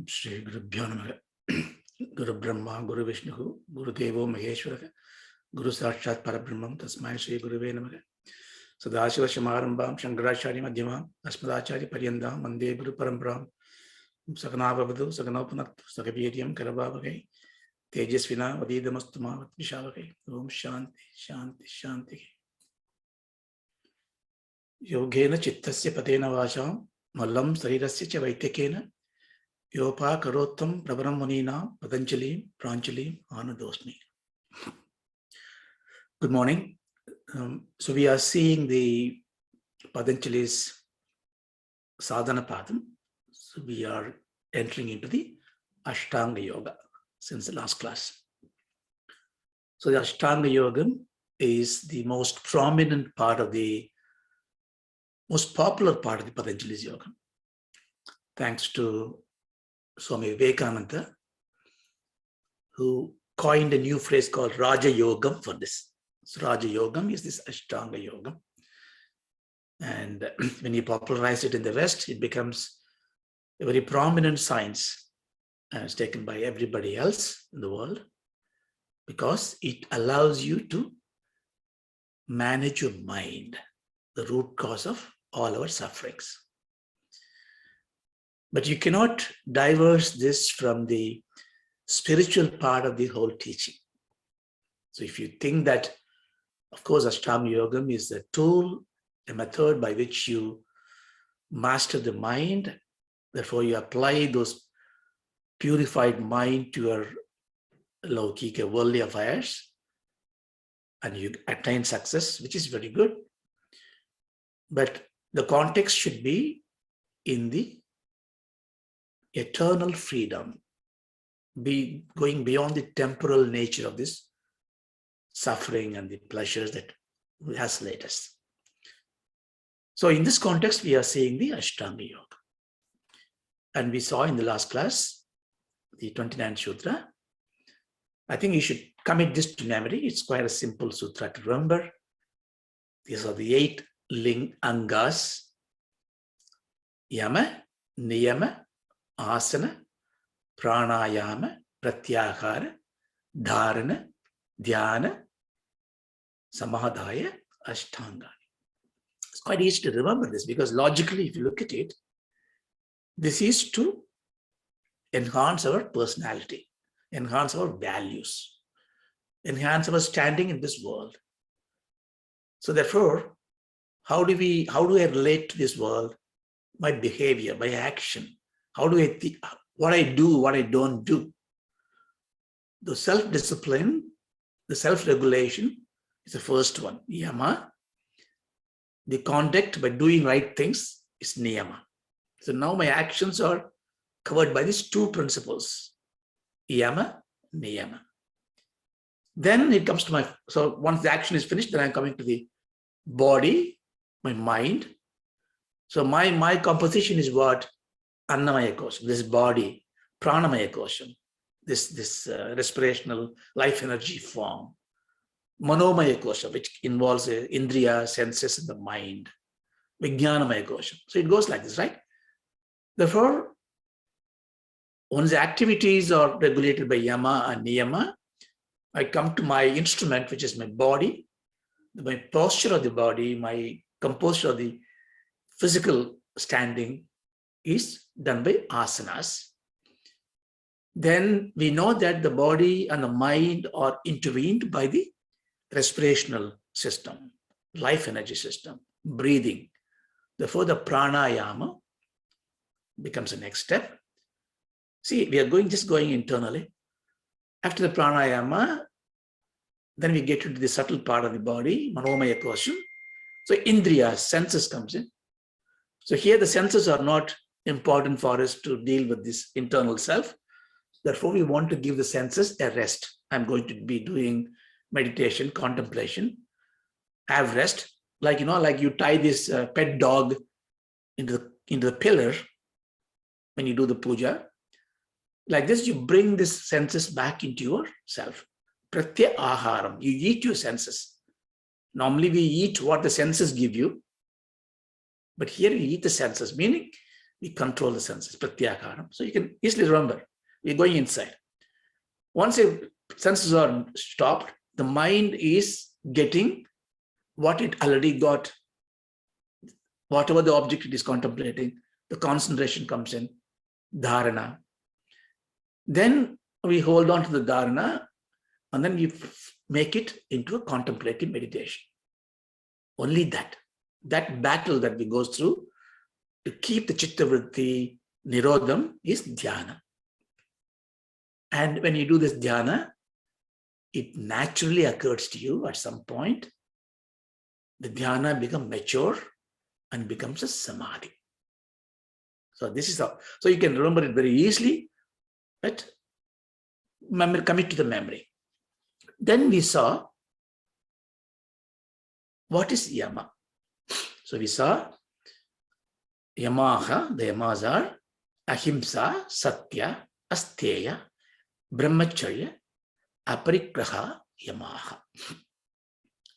Shri Guru Bhyanamaga Guru Brahma Guru Vishnu Guru Devo Maheshwara Guru Sakshat Parabrahmam Tasmai Shri Guruve Namaga Sadashiva Shamarambam Shankaracharya Madhyamam Asmadacharya Paryandam Vande Guru Paramparam Saganavavadu Saganopanaktu Sagaviryam Karavavagai Tejasvina Vadidamastuma Vatvishavage Om Shanti Shanti Shanti Yogena Chittasya Patena Vasham Mallam Sarirasya Cha Vaitekena Yopa Karottam Pravaram Munina Patanjali Pranjali Anadosmi. Good morning. So we are seeing the Patanjali's Sadhana Padam. So we are entering into the Ashtanga Yoga since the last class. So the Ashtanga Yoga is the most prominent part of the most popular part of the Patanjali's yoga. Thanks to Swami Vivekananda, who coined a new phrase called Raja Yogam for this. So Raja Yogam is this Ashtanga Yoga. And when he popularized it in the West, it becomes a very prominent science and it's taken by everybody else in the world because it allows you to manage your mind, the root cause of all our sufferings. But you cannot diverse this from the spiritual part of the whole teaching. So if you think that, of course, Ashtanga Yoga is a tool, a method by which you master the mind, therefore you apply those purified mind to your laukika, worldly affairs, and you attain success, which is very good. But the context should be in the eternal freedom, be going beyond the temporal nature of this suffering and the pleasures that isolate us. So in this context, we are seeing the Ashtanga Yoga. And we saw in the last class, the 29th Sutra. I think you should commit this to memory. It's quite a simple sutra to remember. These are the 8 angas: Yama, Niyama, Asana, Pranayama, Pratyahara, Dharana, Dhyana, Samadhaya, Ashtanga. It's quite easy to remember this because logically, if you look at it, this is to enhance our personality, enhance our values, enhance our standing in this world. So therefore, how do I relate to this world? My behavior, my action. How do I think, what I do, what I don't do? The self-discipline, the self-regulation is the first one, yama. The conduct by doing right things is niyama. So now my actions are covered by these 2 principles, yama, niyama. Then it comes to so once the action is finished, then I'm coming to the body, my mind. So my composition is what? Annamaya kosham, this body, pranamaya kosham, this respirational life energy form. Manomaya kosham, which involves indriya, senses, and the mind. Vijnanamaya kosham. So it goes like this, right? Therefore, once the activities are regulated by yama and niyama, I come to my instrument, which is my body, my posture of the body, my composure of the physical standing is done by asanas. Then we know that the body and the mind are intervened by the respirational system, life energy system, breathing. Therefore, the pranayama becomes the next step. See, we are just going internally. After the pranayama, then we get into the subtle part of the body, manomaya kosham. So indriya, senses comes in. So here the senses are not important for us to deal with this internal self. Therefore, we want to give the senses a rest. I'm going to be doing meditation, contemplation, have rest. Like you tie this pet dog into the pillar when you do the puja. Like this, you bring this senses back into yourself. Pratya aharam, you eat your senses. Normally we eat what the senses give you, but here we eat the senses, meaning We control the senses, pratyakaram. So you can easily remember, we're going inside. Once the senses are stopped, the mind is getting what it already got. Whatever the object it is contemplating, the concentration comes in, dharana. Then we hold on to the dharana and then we make it into a contemplative meditation. Only that battle that we go through to keep the chitta vritti nirodham is dhyana. And when you do this dhyana, it naturally occurs to you at some point, the dhyana becomes mature and becomes a samadhi. So this is how, so you can remember it very easily, but commit to the memory. Then we saw what is yama. So we saw yamaha, the yamas are ahimsa, satya, asteya, brahmacharya, aparigraha, yamaha.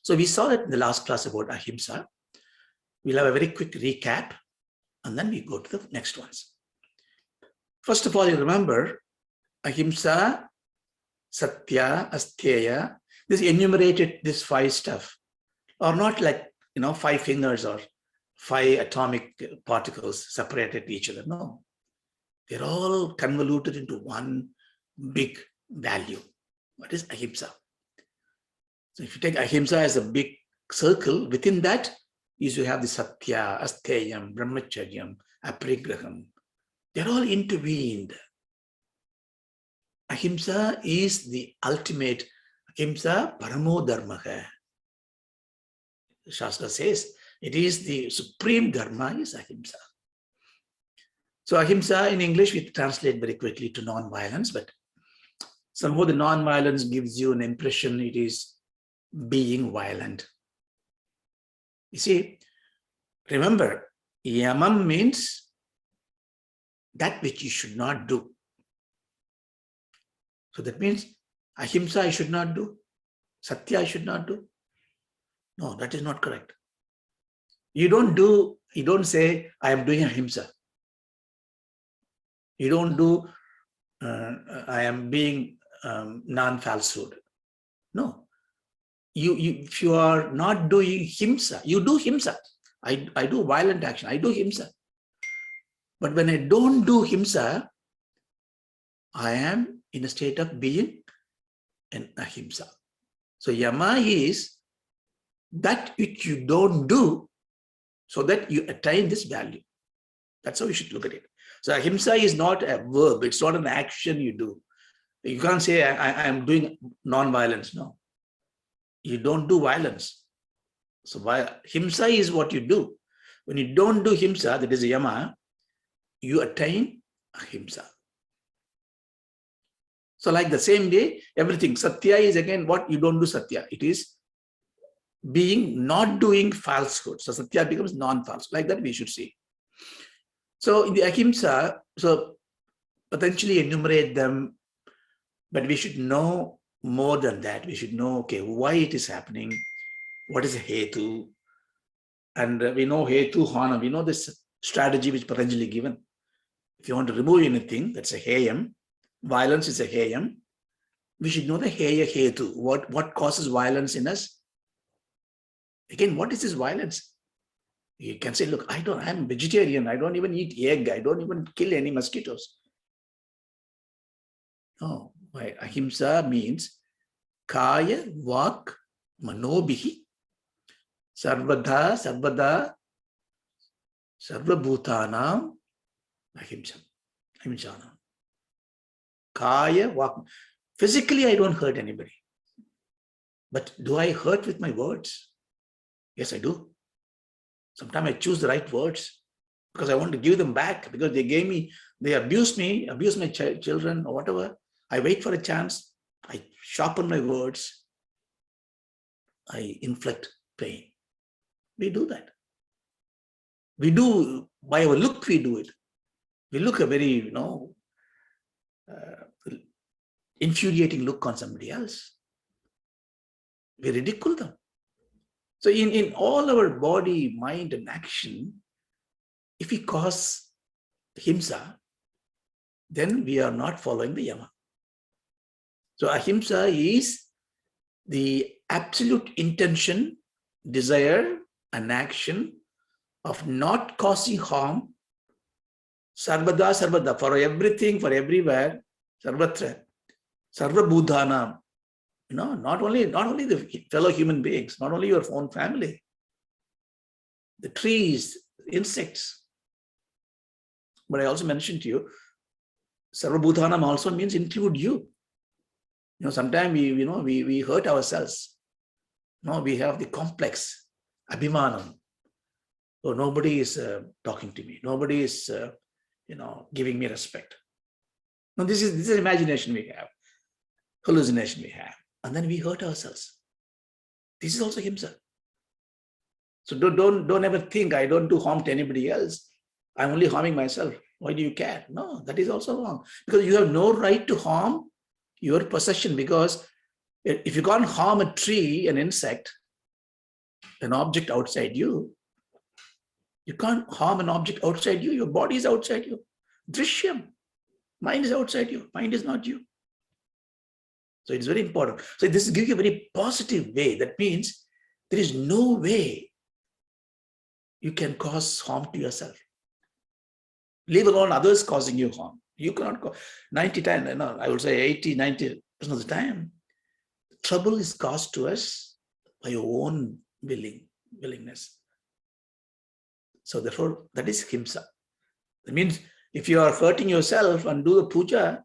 So we saw that in the last class about ahimsa. We'll have a very quick recap and then we go to the next ones. First of all, you remember ahimsa, satya, asteya, this enumerated, this 5 stuff are not like, 5 fingers or 5 atomic particles separated each other. No, they're all convoluted into one big value. What is ahimsa? So if you take ahimsa as a big circle, within that you have the satya, asteyam, brahmacharyam, aparigraham. They're all intervened. Ahimsa is the ultimate. Ahimsa paramo dharmaha. Shastra says it is the supreme dharma is ahimsa. So ahimsa in English we translate very quickly to non-violence, but somehow the non-violence gives you an impression it is being violent. You see, remember, yamam means that which you should not do. So that means ahimsa I should not do, satya I should not do. No, that is not correct. You don't say, I am doing ahimsa. You don't do, I am being non-falsehood. No. If you are not doing himsa, you do himsa. I do violent action, I do himsa. But when I don't do himsa, I am in a state of being an ahimsa. So yama is that which you don't do so that you attain this value. That's how you should look at it. So ahimsa is not a verb, it's not an action you do. You can't say I am doing non-violence, no. You don't do violence. So himsa is what you do. When you don't do himsa, that is yama, you attain ahimsa. So like the same way, everything, satya is again what you don't do satya. It is being not doing falsehood. So satya becomes non-false. Like that we should see. So in the ahimsa, so potentially enumerate them, but we should know more than that. We should know, okay, why it is happening, what is a hetu, and we know hetu, hana, we know this strategy which Patanjali given. If you want to remove anything, that's a heyam. Violence is a heyam. We should know the heya hetu. What causes violence in us? Again, what is this violence? You can say, look, I'm vegetarian. I don't even eat egg. I don't even kill any mosquitoes. No, why? Ahimsa means kaya, vak, manobhihi, sarvada, sarvabhutanam, ahimsa. Ahimsana. Kaya, vak. Physically, I don't hurt anybody. But do I hurt with my words? Yes, I do. Sometimes I choose the right words because I want to give them back because they abused me, abused my children or whatever. I wait for a chance. I sharpen my words. I inflict pain. We do that. We do, by our look, we do it. We look a very, infuriating look on somebody else. We ridicule them. So in all our body, mind, and action, if we cause himsa, then we are not following the yama. So ahimsa is the absolute intention, desire, and action of not causing harm, sarvada, sarvada, for everything, for everywhere, sarvatra, sarva bhutana, not only the fellow human beings, not only your own family, the trees, insects. But I also mentioned to you, sarva bhutanam also means include you. Sometimes we hurt ourselves. We have the complex, abhimanam. Oh, nobody is talking to me. Nobody is, giving me respect. No, this is imagination we have, hallucination we have, and then we hurt ourselves. This is also himsa. So don't ever think I don't do harm to anybody else. I'm only harming myself. Why do you care? No, that is also wrong, because you have no right to harm your possession, because if you can't harm a tree, an insect, an object outside you, you can't harm an object outside you. Your body is outside you. Drishyam. Mind is outside you. Mind is not you. So it's very important. So this gives you a very positive way. That means there is no way you can cause harm to yourself. Leave alone others causing you harm. You cannot cause 90 times, I would say 80, 90% of the time, trouble is caused to us by your own willingness. So therefore, that is himsa. That means if you are hurting yourself and do the puja,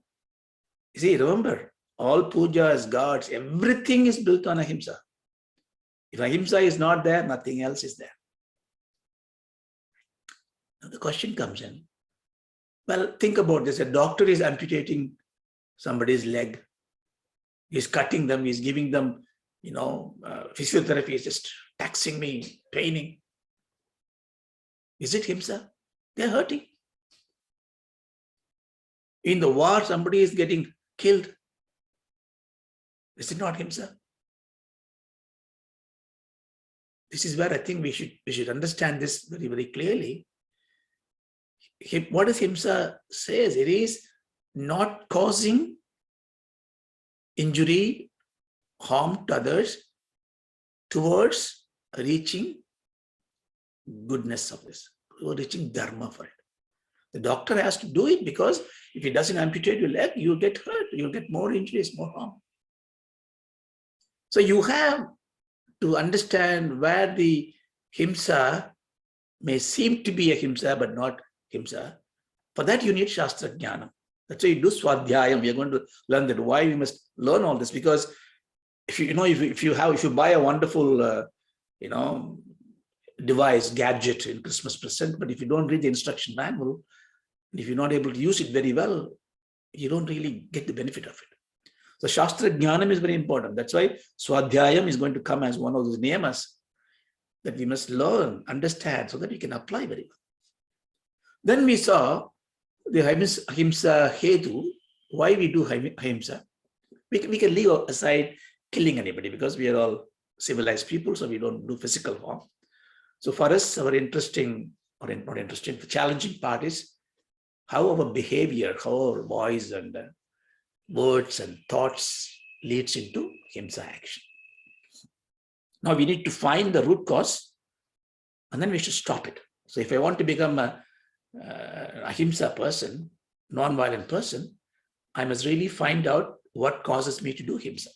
you see, remember, all pujas, gods, everything is built on ahimsa. If ahimsa is not there, nothing else is there. Now the question comes in, well, think about this. A doctor is amputating somebody's leg. He's cutting them. He's giving them, physiotherapy is just taxing me, paining. Is it himsa? They're hurting. In the war, somebody is getting killed. Is it not himsa? This is where I think we should understand this very, very clearly. What does himsa says? It is not causing injury, harm to others towards reaching goodness of this, or reaching dharma for it. The doctor has to do it, because if he doesn't amputate your leg, you'll get hurt, you'll get more injuries, more harm. So you have to understand where the himsa may seem to be a himsa, but not himsa. For that, you need Shastra Jnana. That's why you do Swadhyayam. We are going to learn that. Why we must learn all this, because if you buy a wonderful, device, gadget in Christmas present, but if you don't read the instruction manual, if you're not able to use it very well, you don't really get the benefit of it. So Shastra Jnanam is very important. That's why Swadhyayam is going to come as one of those niyamas that we must learn, understand, so that we can apply very well. Then we saw the ahimsa hetu, why we do ahimsa. We can leave aside killing anybody, because we are all civilized people, so we don't do physical harm. So for us, our challenging part is how our behavior, how our voice and words and thoughts leads into ahimsa action. Now we need to find the root cause, and then we should stop it. So if I want to become a ahimsa person, non-violent person, I must really find out what causes me to do ahimsa.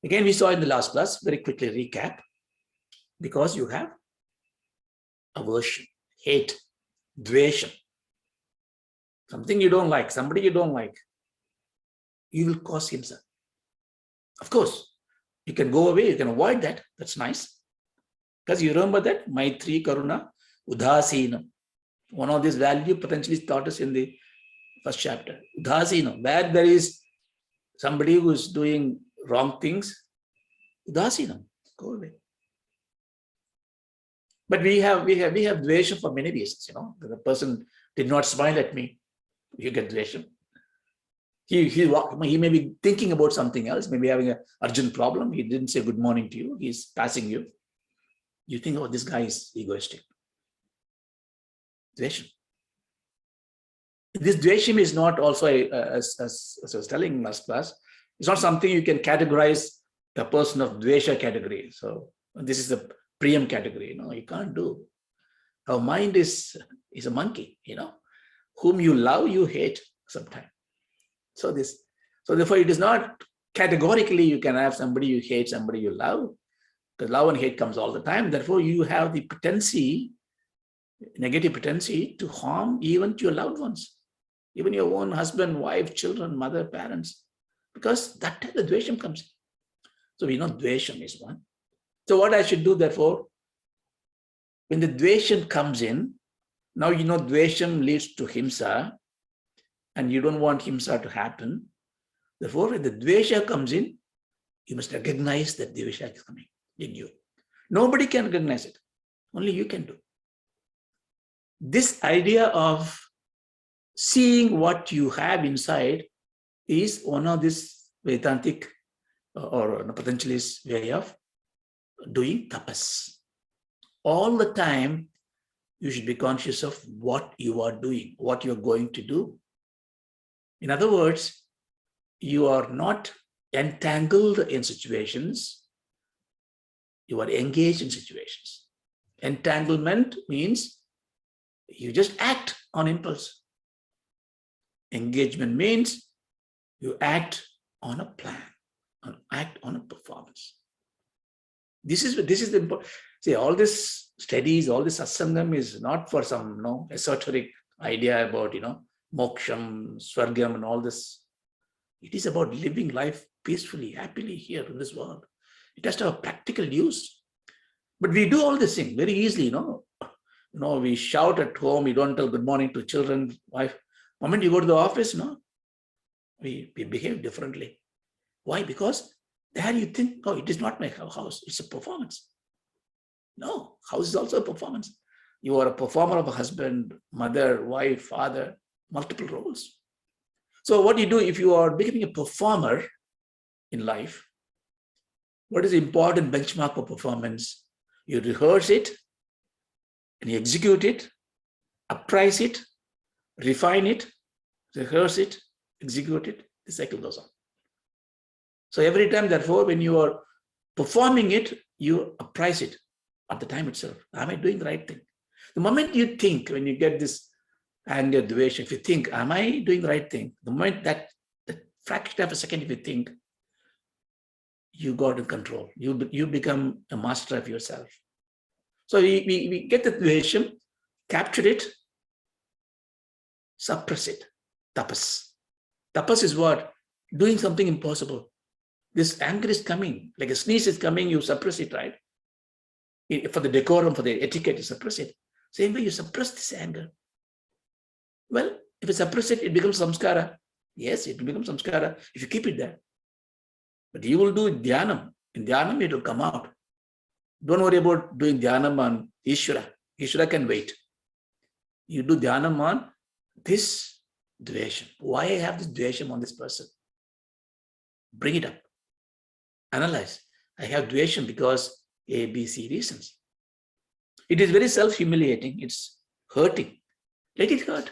Again, we saw in the last class, very quickly recap, because you have aversion, hate, dvesha, something you don't like, somebody you don't like, you will cause himsa. Of course, you can go away, you can avoid that. That's nice. Because you remember that Maitri, Karuna, Udhasina. One of these values Patanjali taught us in the first chapter. Udhasina, where there is somebody who is doing wrong things, Udhasina, go away. But we have dvesha for many reasons. The person did not smile at me, you get dvesha. He may be thinking about something else, maybe having an urgent problem. He didn't say good morning to you. He's passing you. You think, oh, this guy is egoistic. Dvesha. This dvesham is not also, as I was telling last class, it's not something you can categorize a person of dvesha category. So this is the priyam category. No, you can't do. Our mind is a monkey, whom you love, you hate sometimes. So therefore it is not categorically you can have somebody you hate, somebody you love. Because love and hate comes all the time. Therefore, you have the potency, negative potency to harm even to your loved ones, even your own husband, wife, children, mother, parents, because that time the dvesham comes in. So we know dvesham is one. So what I should do, therefore, when the dvesham comes in, now dvesham leads to himsa, and you don't want himsa to happen. Therefore, when the dvesha comes in, you must recognize that dvesha is coming in you. Nobody can recognize it. Only you can do. This idea of seeing what you have inside is one of this Vedantic or Patanjali's way of doing tapas. All the time, you should be conscious of what you are doing, what you are going to do. In other words, you are not entangled in situations, you are engaged in situations. Entanglement means you just act on impulse. Engagement means you act on a plan, act on a performance. This is the important. See, all this studies, all this satsangam is not for some esoteric idea about moksham, swargam, and all this. It is about living life peacefully, happily here in this world. It has to have practical use. But we do all this thing very easily, we shout at home, we don't tell good morning to children, wife. The moment you go to the office, we behave differently. Why? Because there you think, it is not my house, it's a performance. No, house is also a performance. You are a performer of a husband, mother, wife, father, multiple roles. So what do you do if you are becoming a performer in life? What is the important benchmark for performance? You rehearse it, and you execute it, apprise it, refine it, rehearse it, execute it, the cycle goes on. So every time, therefore, when you are performing it, you apprise it at the time itself. Am I doing the right thing? The moment you think, when you get this anger, dvesha, if you think, am I doing the right thing? The moment that fraction of a second, if you think, you got in control. You become a master of yourself. So we get the dvesham, capture it, suppress it. Tapas. Tapas is what? Doing something impossible. This anger is coming, like a sneeze is coming, you suppress it, right? For the decorum, for the etiquette, you suppress it. Same way you suppress this anger. Well, if you suppress it, it becomes samskara. Yes, it will become samskara if you keep it there. But you will do dhyanam. In dhyanam, it will come out. Don't worry about doing dhyanam on Ishvara. Ishvara can wait. You do dhyanam on this dvesham. Why I have this dvesham on this person? Bring it up. Analyze. I have dvesham because A, B, C reasons. It is very self-humiliating. It's hurting. Let it hurt.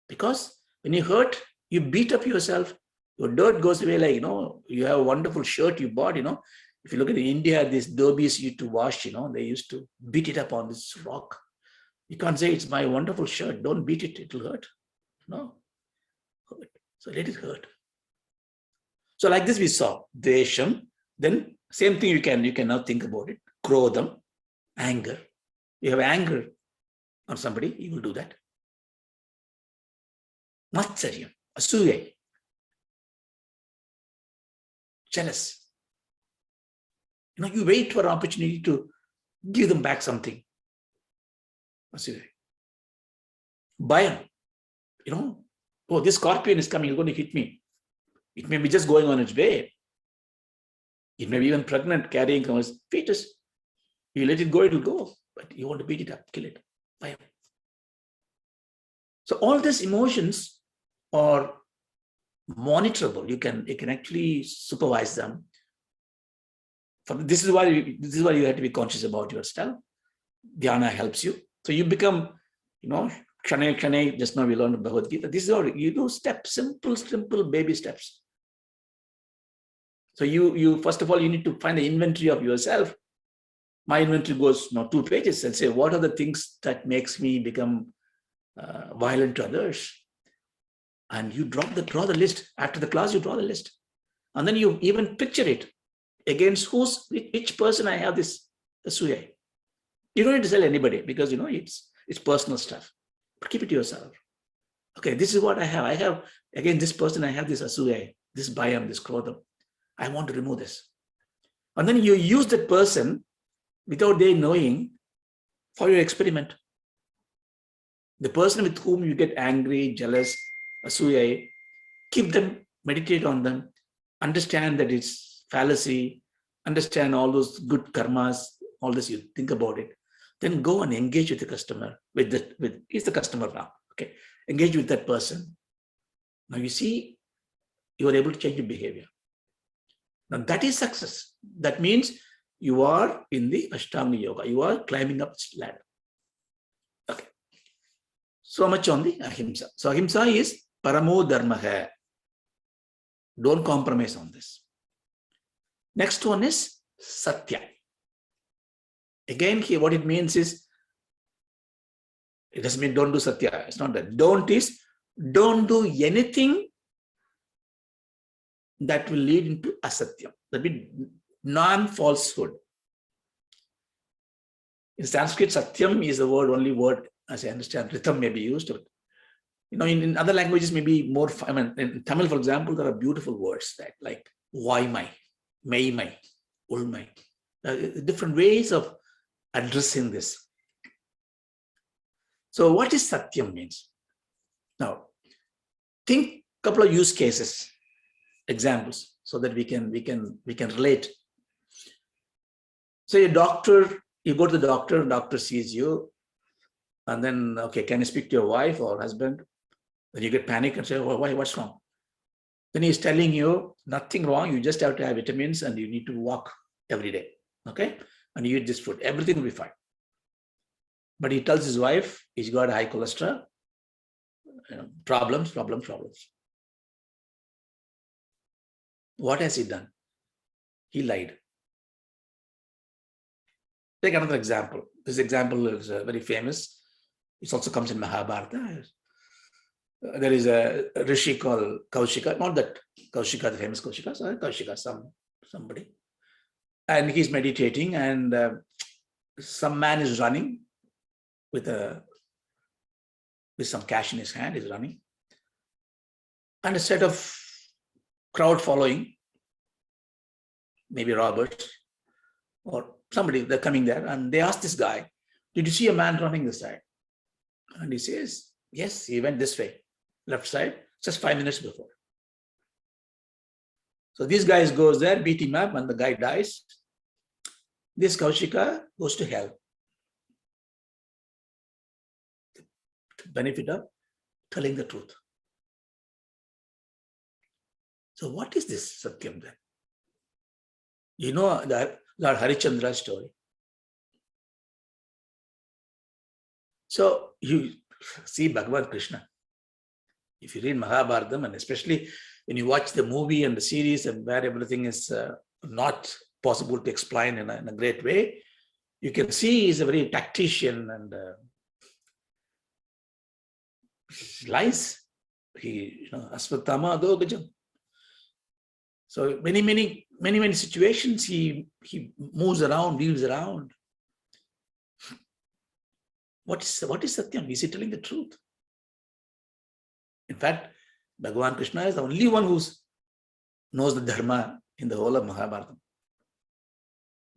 Because when you hurt, you beat up yourself. Your dirt goes away like, you have a wonderful shirt you bought, If you look at India, these dhobis used to wash, they used to beat it up on this rock. You can't say it's my wonderful shirt. Don't beat it. It will hurt. No. So let it hurt. So like this we saw dvesham. Then same thing you can now think about it. Krodham, anger. You have anger on somebody, you will do that. Matsaryam, asuya, jealous. You wait for an opportunity to give them back something. Asuya. Bhayam, this scorpion is coming, it's going to hit me. It may be just going on its way. It may be even pregnant, carrying a fetus. You let it go, it will go. But you want to beat it up, kill it. Bhayam. So all these emotions are monitorable. You can actually supervise them. This is why you have to be conscious about yourself. Dhyana helps you. So you become, Kshane, Kshane, just now we learned Bhagavad Gita. This is all, you do steps, simple baby steps. So you first of all, you need to find the inventory of yourself. My inventory goes 2 pages and say, what are the things that makes me become violent to others? And you draw the list. After the class, you draw the list. And then you even picture it against which person I have this asuya. You don't need to tell anybody because, it's personal stuff. But keep it to yourself. Okay, this is what I have. I have, again, this person, I have this asuya, this bhayam, this krodham. I want to remove this. And then you use that person without they knowing for your experiment. The person with whom you get angry, jealous, asuya, keep them, meditate on them, understand that it's fallacy, understand all those good karmas, all this, you think about it. Then go and engage with the customer, he's the customer now. Okay, engage with that person. Now you see, you are able to change your behavior. Now that is success. That means you are in the Ashtanga Yoga. You are climbing up this ladder. Okay. So much on the Ahimsa. So Ahimsa is Paramo Dharmaha. Don't compromise on this. Next one is Satya. Again, here what it means is, it doesn't mean don't do Satya. It's not that. Don't do anything that will lead into Asatya. That means non-falsehood. In Sanskrit, Satyam is the only word, as I understand. Ritham may be used. In other languages, maybe more. In Tamil, for example, there are beautiful words like Vaimai, Meimai, Ulmai. Different ways of addressing this. So what is Satyam means? Now, think a couple of use cases, examples, so that we can relate. So a doctor, you go to the doctor sees you, and then, okay, can you speak to your wife or husband? Then you get panic and say, oh, why, what's wrong? Then he's telling you, nothing wrong, you just have to have vitamins and you need to walk every day, okay? And you eat this food, everything will be fine. But he tells his wife, he's got high cholesterol, problems. What has he done? He lied. Take another example. This example is very famous. It also comes in Mahabharata. There is a rishi called Kaushika, not that Kaushika, the famous Kaushika, sorry, Kaushika, somebody. And he's meditating, and some man is running with some cash in his hand, is running. And a set of crowd following, maybe robbers or somebody, they're coming there, and they ask this guy, did you see a man running this side? And he says, yes, he went this way, left side, just 5 minutes before. So these guys goes there, beat him up, and the guy dies. This Kaushika goes to hell. The benefit of telling the truth. So what is this Satyam then? You know the Lord Harichandra's story. So you see Bhagavan Krishna. If you read Mahabharata, and especially when you watch the movie and the series, and where everything is not possible to explain in a great way, you can see he's a very tactician and lies. He, Asvatthama Adogajam. So many situations he moves around, weaves around. What is Satyam? Is he telling the truth? In fact, Bhagavan Krishna is the only one who knows the Dharma in the whole of Mahabharata.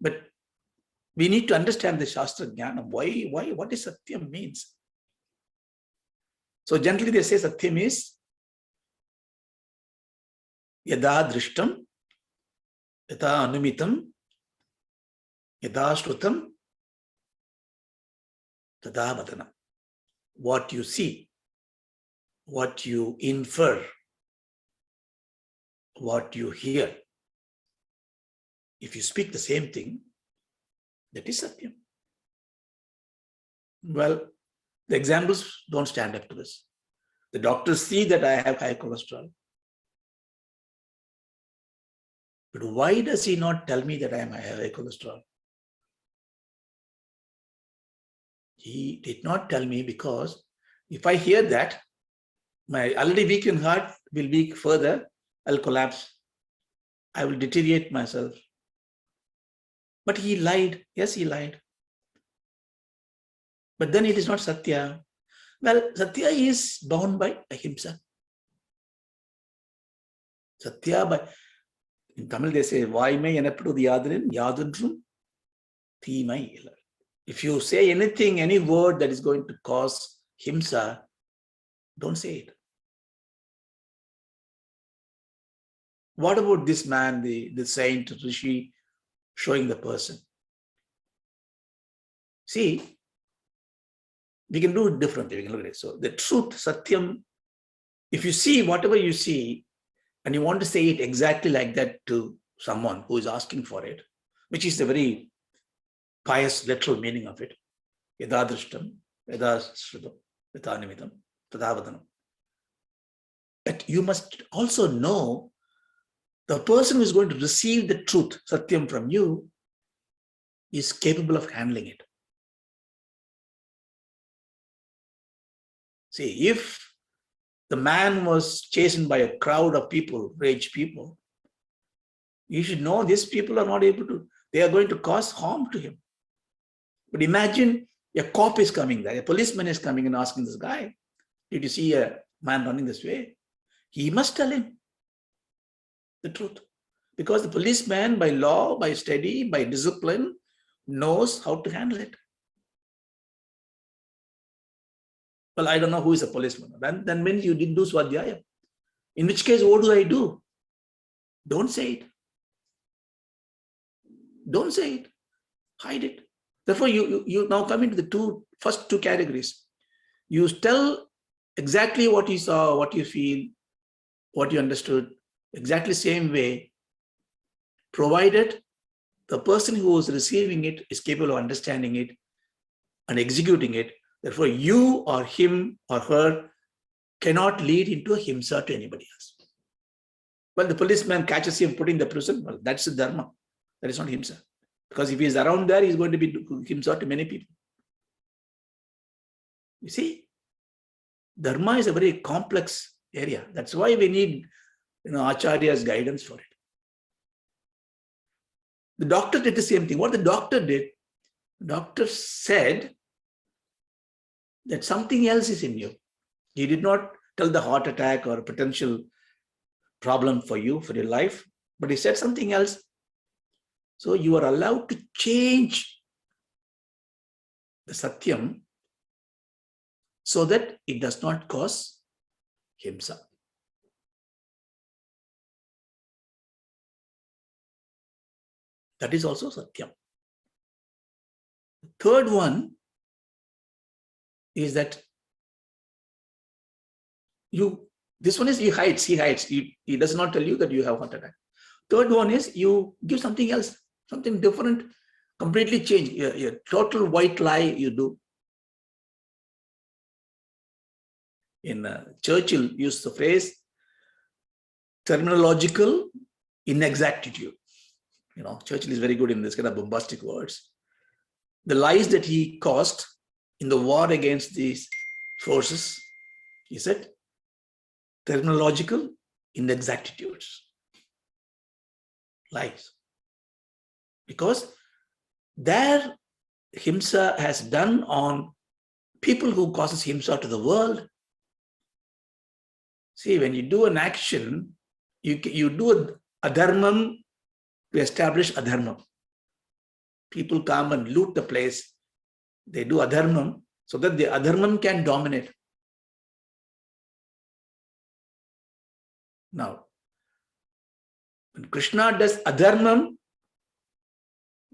But we need to understand the Shastra Jnana. Why, what is Satyam means? So generally they say Satyam is Yada Drishtam, Yada Anumitam, Yada Shrutam, Tada Vadanam. What you see, what you infer, what you hear. If you speak the same thing, that is Satyam. Well, The examples don't stand up to this. The doctors see that I have high cholesterol. But why does he not tell me that I have high cholesterol? He did not tell me because if I hear that, my already weakened heart will weak further. I'll collapse. I will deteriorate myself. But he lied. Yes, he lied. But then it is not Satya. Well, Satya is bound by Ahimsa. Satya by, in Tamil they say, Vaimai enappudu yadrin, yadundrum, thimai. If you say anything, any word that is going to cause himsa, don't say it. What about this man, the saint, Rishi, showing the person? See, we can do it differently. We can look at it. So the truth, Satyam, if you see whatever you see, and you want to say it exactly like that to someone who is asking for it, which is the very pious literal meaning of it, yadadrishtam, yadashrutam, yadanimitam, tadavadanam. But you must also know the person who is going to receive the truth, Satyam, from you is capable of handling it. See, if the man was chastened by a crowd of people, rage people, you should know these people are not able to, they are going to cause harm to him. But imagine a cop is coming there, a policeman is coming and asking this guy, did you see a man running this way? He must tell him the truth. Because the policeman, by law, by study, by discipline, knows how to handle it. Well, I don't know who is a policeman. Then means you didn't do Swadhyaya. In which case, what do I do? Don't say it. Don't say it. Hide it. Therefore, you now come into the first two categories. You tell exactly what you saw, what you feel, what you understood, exactly same way, provided the person who is receiving it is capable of understanding it and executing it. Therefore, you or him or her cannot lead into a himsa to anybody else. Well, the policeman catches him putting the prison, well, that's the dharma. That is not himsa. Because if he is around there, he is going to be himsa to many people. You see, dharma is a very complex area. That's why we need Acharya's guidance for it. The doctor did the same thing. What the doctor did, the doctor said that something else is in you. He did not tell the heart attack or potential problem for you, for your life, but he said something else. So you are allowed to change the Satyam so that it does not cause himsa. That is also Satyam. The third one is that this one is he hides. He does not tell you that you have heart attack. Third one is you give something else, something different, completely change. A total white lie you do. In Churchill used the phrase terminological inexactitude. Churchill is very good in this kind of bombastic words. The lies that he caused in the war against these forces, he said, terminological inexactitudes. Lies. Because their himsa has done on people who causes himsa to the world. See, when you do an action, you do a dharmam to establish adharmam. People come and loot the place. They do adharmam so that the adharmam can dominate. Now, when Krishna does adharmam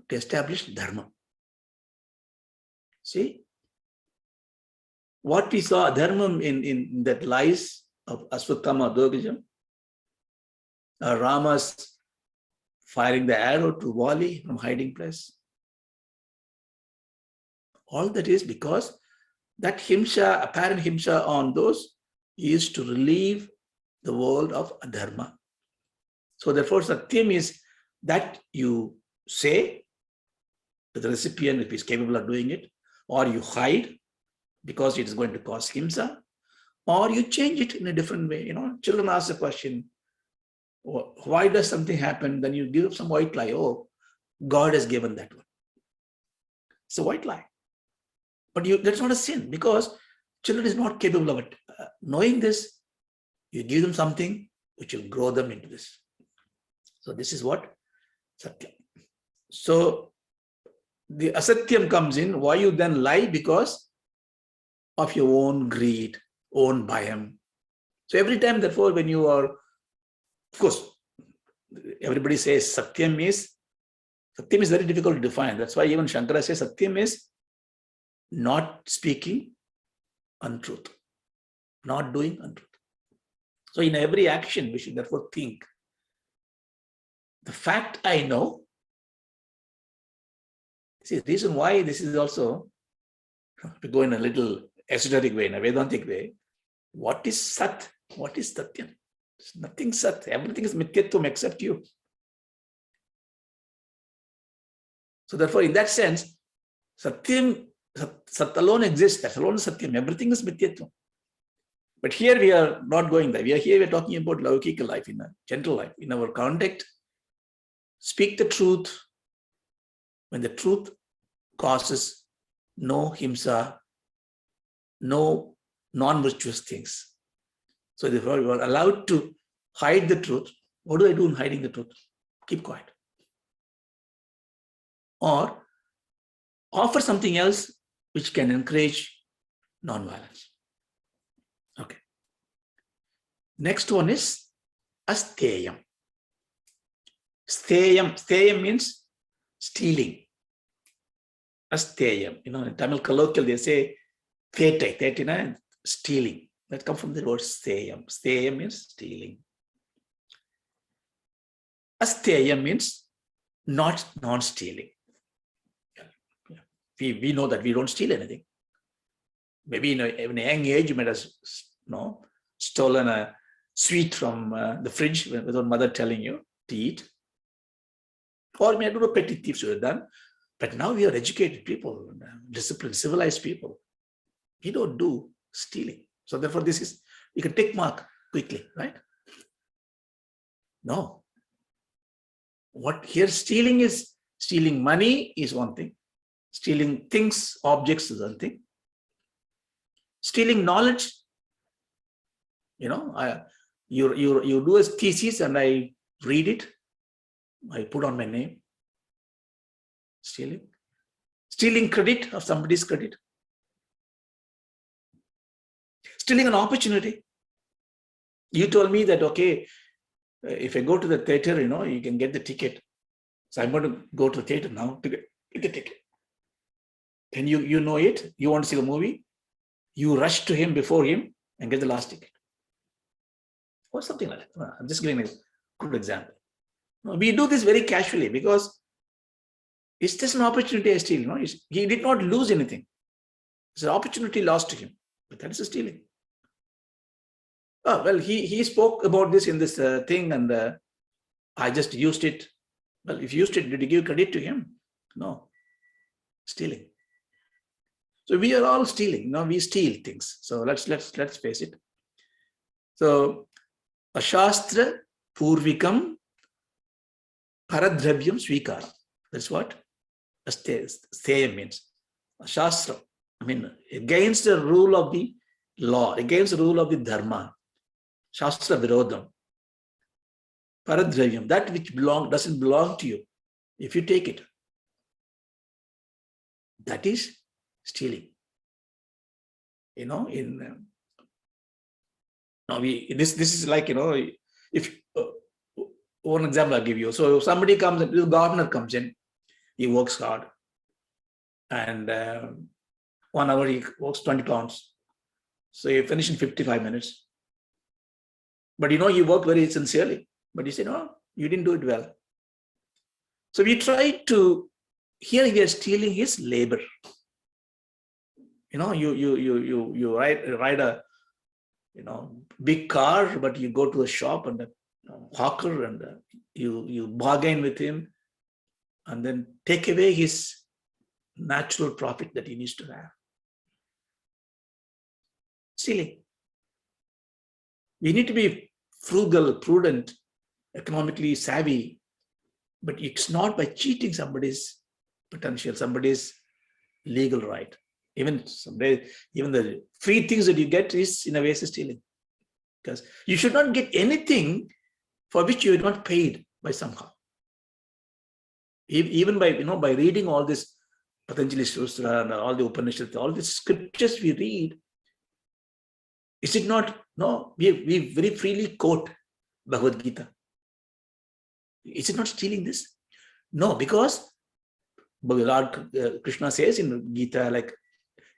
to establish dharma. See, what we saw adharmam in that lies of Aswathama Durgajam, Rama's firing the arrow to Wali from hiding place. All that is because That himsa, apparent himsa on those, is to relieve the world of adharma. So therefore, satyam is that you say to the recipient if he's capable of doing it, or you hide because it is going to cause himsa, or you change it in a different way. Children ask the question, why does something happen? Then you give some white lie. Oh, God has given that one. It's a white lie. But that's not a sin, because children is not capable of it. Knowing this, you give them something which will grow them into this. So this is what satyam. So the asatyam comes in. Why you then lie? Because of your own greed, own bhayam. So every time, therefore, when you are, of course, everybody says satyam is very difficult to define. That's why even Shankara says satyam is not speaking untruth, not doing untruth. So in every action, we should therefore think, the fact I know. See, the reason why this is also, to go in a little esoteric way, in a Vedantic way, what is Sat? What is Satyam? There's nothing Sat. Everything is Mithyatvam except you. So therefore, in that sense, Satyam, Sat alone exists. That alone is Satyam. Everything is Mithyatvam. But here we are not going there. We are talking about Laukika life, in a gentle life. In our context, speak the truth when the truth causes no himsa, no non-virtuous things. So therefore, you are allowed to hide the truth. What do I do in hiding the truth? Keep quiet. Or offer something else which can encourage non-violence. Okay. Next one is asteyam. Steyam means stealing. Asteyam. In Tamil colloquial, they say thetai, stealing. That comes from the word steyam. Steyam means stealing. Asteyam means non-stealing. We know that we don't steal anything. Maybe in a young age, you might have stolen a sweet from the fridge without mother telling you to eat. Or maybe do petty thieves you have done. But now we are educated people, disciplined, civilized people. We don't do stealing. So therefore, you can take mark quickly, right? No. What here stealing money is one thing. Stealing things, objects is one thing. Stealing knowledge, you do a thesis and I read it. I put on my name. Stealing credit of somebody's credit. Stealing an opportunity. You told me that, okay, if I go to the theater, you can get the ticket. So I'm going to go to the theater now to get the ticket. And you know it, you want to see the movie, you rush to him before him and get the last ticket. Or something like that. I'm just giving a good example. We do this very casually because it's just an opportunity I steal. He did not lose anything. It's an opportunity lost to him. But that is a stealing. Oh, well, he spoke about this in this thing and I just used it. Well, if you used it, did you give credit to him? No. Stealing. So we are all stealing. We steal things. So let's face it. So ashastra purvikam paradravyam svikara. That's what steyam means. Shastra, against the rule of the law, against the rule of the dharma. Shastra virodham. Paradravyam, that which doesn't belong to you. If you take it, that is stealing. This is like, if one example I'll give you. So if somebody comes in, the gardener comes in, he works hard and 1 hour he works 20 pounds. So you finish in 55 minutes. But you work very sincerely. But you say, no, you didn't do it well. So we try to, here we are stealing his labor. You ride a big car, but you go to a shop and a hawker and you bargain with him and then take away his natural profit that he needs to have. Stealing. We need to be frugal, prudent, economically savvy, but it's not by cheating somebody's potential, somebody's legal right. Even the free things that you get is in a way stealing, because you should not get anything for which you are not paid by somehow. Even by reading all this Patanjali Sutra and all the Upanishads, all the scriptures we read, is it not? No, we very freely quote Bhagavad Gita. Is it not stealing this? No, because Lord Krishna says in Gita, like,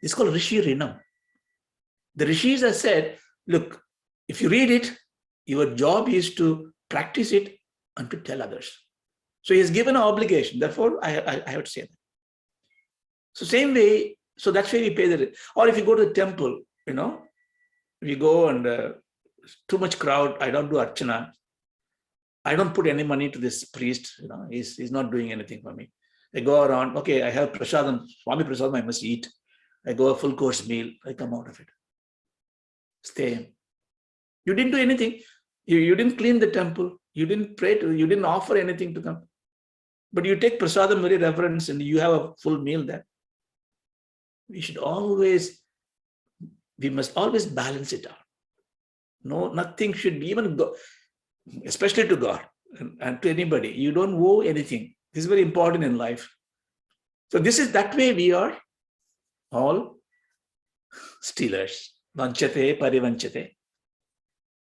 it's called Rishi Rinam. The Rishis have said, look, if you read it, your job is to practice it and to tell others. So he has given an obligation. Therefore, I have to say that. So same way, so that's why we pay the. Or if you go to the temple, we go and too much crowd, I don't do archana. I don't put any money to this priest. He's not doing anything for me. I go around, okay, I have prasadam, Swami prasadam, I must eat. I go a full course meal, I come out of it. Stay. You didn't do anything. You didn't clean the temple. You didn't pray to, you didn't offer anything to them. But you take prasadam very reverence and you have a full meal there. We must always balance it out. No, nothing should be even go, especially to God and to anybody. You don't owe anything. This is very important in life. So this is that way we are all stealers. Vanchate, parivanchate.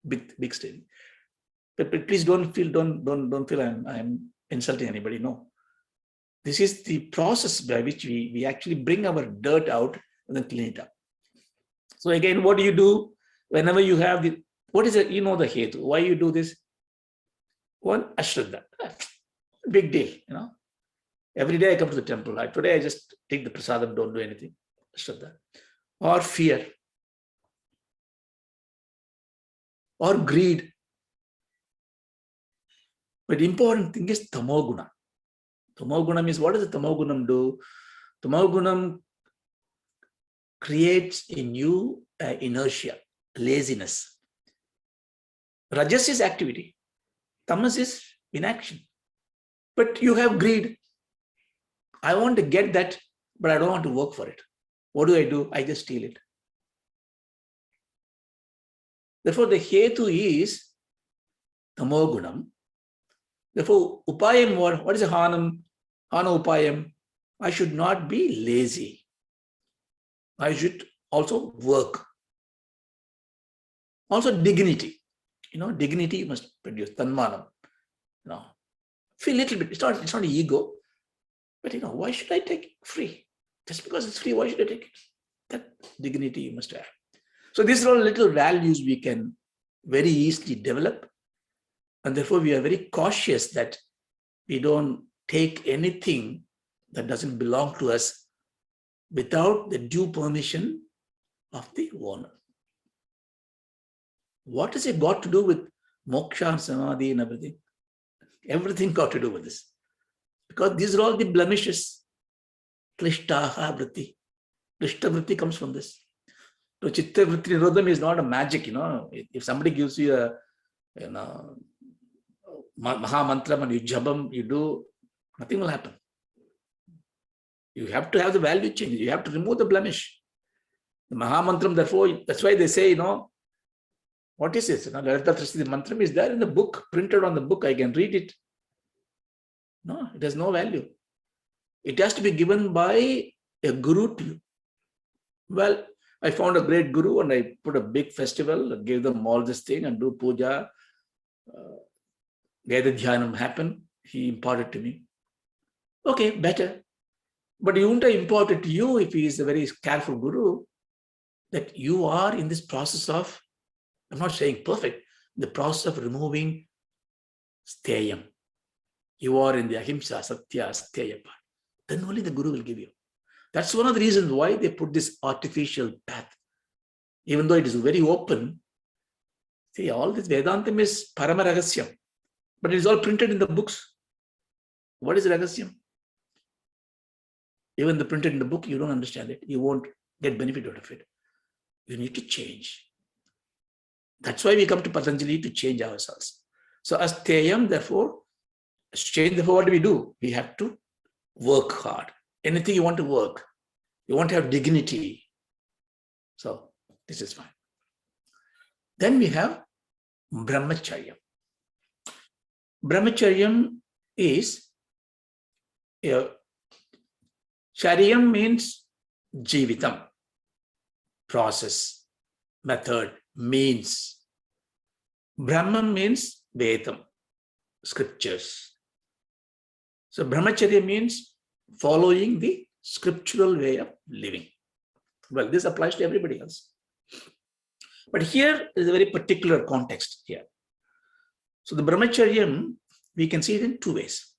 Big stealing. But please don't feel I'm insulting anybody. No. This is the process by which we actually bring our dirt out and then clean it up. So again, what do you do whenever you have the, what is it? The hetu. Why you do this? One, Ashraddha. Big deal, Every day I come to the temple. Today I just take the prasadam, don't do anything. Ashraddha. Or fear. Or greed. But the important thing is tamoguna. Tamoguna means, what does the tamogunam do? Tamogunam creates in you inertia, laziness. Rajas is activity. Tamas is inaction. But you have greed. I want to get that, but I don't want to work for it. What do? I just steal it. Therefore, the hetu is tamogunam. Therefore, upayam, what is a hanam? Hana upayam. I should not be lazy. I should also work. Also dignity. Dignity you must produce. Tanmanam. Feel a little bit. It's not ego. But why should I take it free? Just because it's free, why should I take it? That dignity you must have. So these are all little values we can very easily develop. And therefore we are very cautious that we don't take anything that doesn't belong to us without the due permission of the owner. What has it got to do with moksha and samadhi and everything? Everything got to do with this. Because these are all the blemishes. Klishtaha vritti. Klishta vritti comes from this. So chitta vritti nirodham is not a magic, If somebody gives you a, maha mantram and you jabam, you do, nothing will happen. You have to have the value change. You have to remove the blemish. The maha mantram, therefore, that's why they say, what is this? The mantram is there in the book, printed on the book. I can read it. No, it has no value. It has to be given by a guru to you. Well, I found a great guru and I put a big festival, gave them all this thing and do puja. Veda Dhyanam happened. He imparted to me. Okay, better. But he won't impart it to you if he is a very careful guru, that you are in this process of, I'm not saying perfect, the process of removing steyam. You are in the Ahimsa, Satya, Steya part. Then only the guru will give you. That's one of the reasons why they put this artificial path. Even though it is very open, see, all this Vedantam is Paramaragasyam, but it is all printed in the books. What is Ragasyam? Even the printed in the book, you don't understand it. You won't get benefit out of it. You need to change. That's why we come to Patanjali, to change ourselves. So as Teyam, therefore, as change, therefore, what do? We have to work hard. Anything you want to work, you want to have dignity. So this is fine. Then we have Brahmacharyam. Brahmacharyam is, Charyam means Jivitam, process, method, means. Brahman means Vedam, scriptures. So Brahmacharya means following the scriptural way of living. Well, this applies to everybody else. But here is a very particular context here. So the Brahmacharyam, we can see it in two ways.